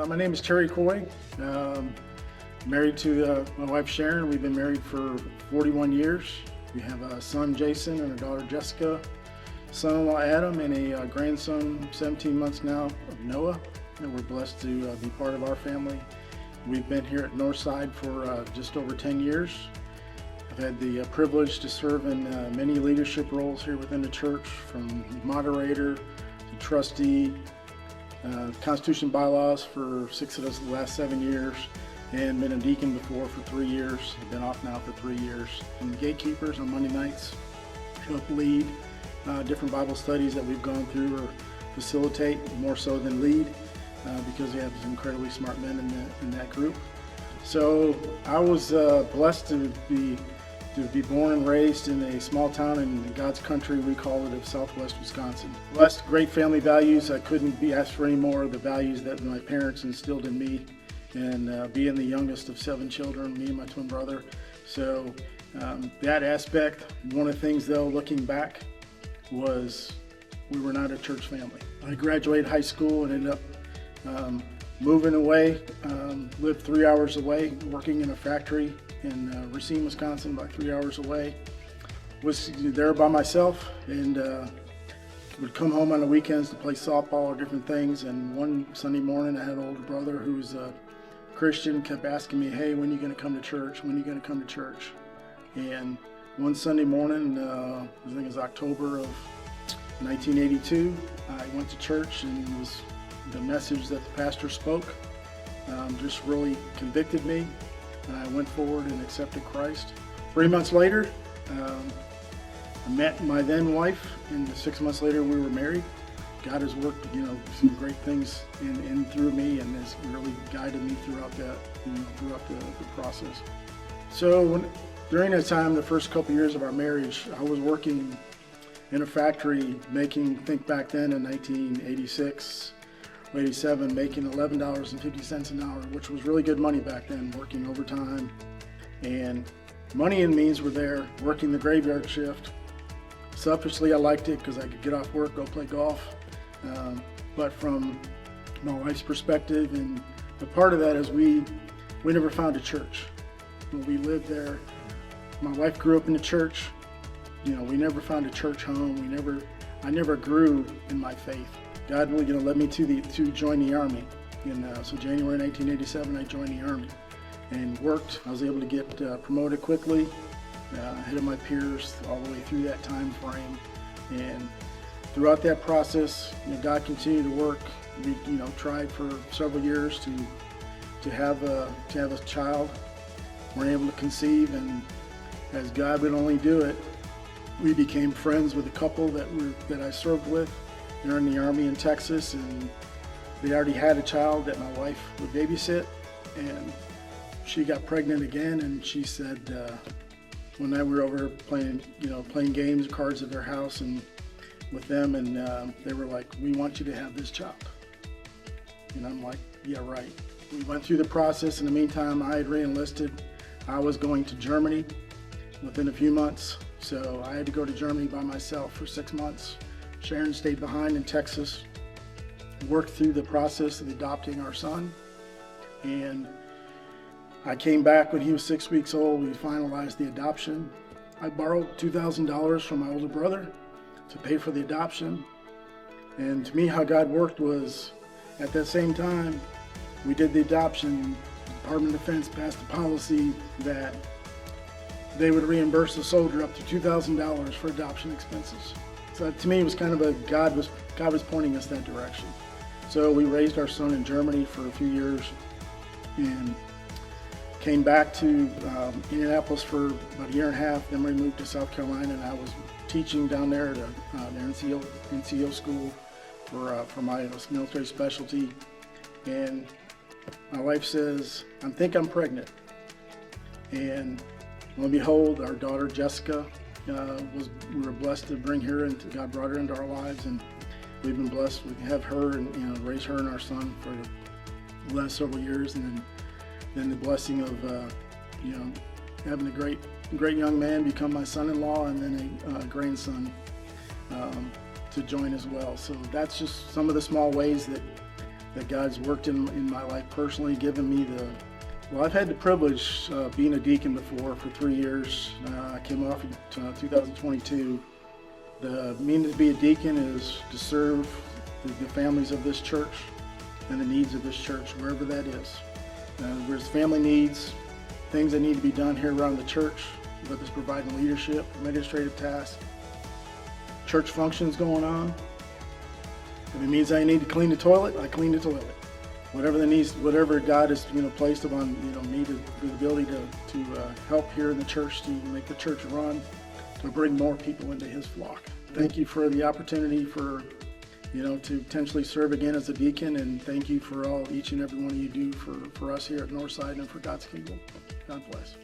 My name is Terry Coy. Married to my wife Sharon. We've been married for 41 years. We have a son Jason and a daughter Jessica, son-in-law Adam, and a grandson 17 months now of Noah. And we're blessed to be part of our family. We've been here at Northside for just over 10 years. I've had the privilege to serve in many leadership roles here within the church, from moderator to trustee, Constitution bylaws for 6 of those last 7 years, and been a deacon before for 3 years. I've been off now for 3 years. And gatekeepers on Monday nights help lead different Bible studies that we've gone through, or facilitate more so than lead, because we have some incredibly smart men in that group. So I was blessed to be born and raised in a small town in God's country, we call it, of Southwest Wisconsin. Blessed, great family values. I couldn't be asked for any more of the values that my parents instilled in me, and being the youngest of 7 children, me and my twin brother. So that aspect, one of the things though, looking back, was we were not a church family. I graduated high school and ended up moving away, lived 3 hours away, working in a factory in Racine, Wisconsin, about 3 hours away. Was there by myself, and would come home on the weekends to play softball or different things. And one Sunday morning, I had an older brother who was a Christian, kept asking me, "Hey, when are you going to come to church? When are you going to come to church?" And one Sunday morning, I think it was October of 1982, I went to church, and it was the message that the pastor spoke just really convicted me. And I went forward and accepted Christ. 3 months later, I met my then wife, and 6 months later we were married. God has worked, some great things in through me, and has really guided me throughout that, throughout the process. So during that time, the first couple years of our marriage, I was working in a factory think back then in 1986. 87, making $11.50 an hour, which was really good money back then, working overtime. And money and means were there, working the graveyard shift. Selfishly, I liked it because I could get off work, go play golf. But from my wife's perspective, and a part of that is we never found a church. When we lived there, my wife grew up in the church. We never found a church home. I never grew in my faith. God led me to join the Army. So January 1987, I joined the Army and worked. I was able to get promoted quickly, ahead of my peers all the way through that time frame. And throughout that process, God continued to work. We tried for several years to have a child. We weren't able to conceive, and as God would only do it, we became friends with a couple that I served with. They're in the Army in Texas, and they already had a child that my wife would babysit, and she got pregnant again. And she said, one night we were over playing games, cards at their house, and with them, and they were like, "We want you to have this child." And I'm like, "Yeah, right." We went through the process. In the meantime, I had re-enlisted. I was going to Germany within a few months, so I had to go to Germany by myself for 6 months. Sharon stayed behind in Texas, worked through the process of adopting our son, and I came back when he was 6 weeks old. We finalized the adoption. I borrowed $2,000 from my older brother to pay for the adoption. And to me, how God worked was, at that same time we did the adoption, the Department of Defense passed a policy that they would reimburse the soldier up to $2,000 for adoption expenses. So to me, it was kind of God was pointing us that direction. So we raised our son in Germany for a few years, and came back to Indianapolis for about a year and a half. Then we moved to South Carolina, and I was teaching down there at the NCO school for my military specialty. And my wife says, "I think I'm pregnant." And lo and behold, our daughter Jessica, we were blessed to bring her into. God brought her into our lives, and we've been blessed to have her and raise her and our son for the last several years. And then the blessing of having a great young man become my son-in-law, and then a grandson to join as well. So that's just some of the small ways that that God's worked in my life personally, given me well, I've had the privilege of being a deacon before for 3 years. I came off in 2022. The meaning to be a deacon is to serve the families of this church and the needs of this church, wherever that is. There's family needs, things that need to be done here around the church, whether it's providing leadership, administrative tasks, church functions going on. If it means I need to clean the toilet, I clean the toilet. Whatever God has placed upon me the ability to help here in the church, to make the church run, to bring more people into His flock. Thank you for the opportunity to potentially serve again as a deacon, and thank you for each and every one of you do for us here at Northside and for God's kingdom. God bless.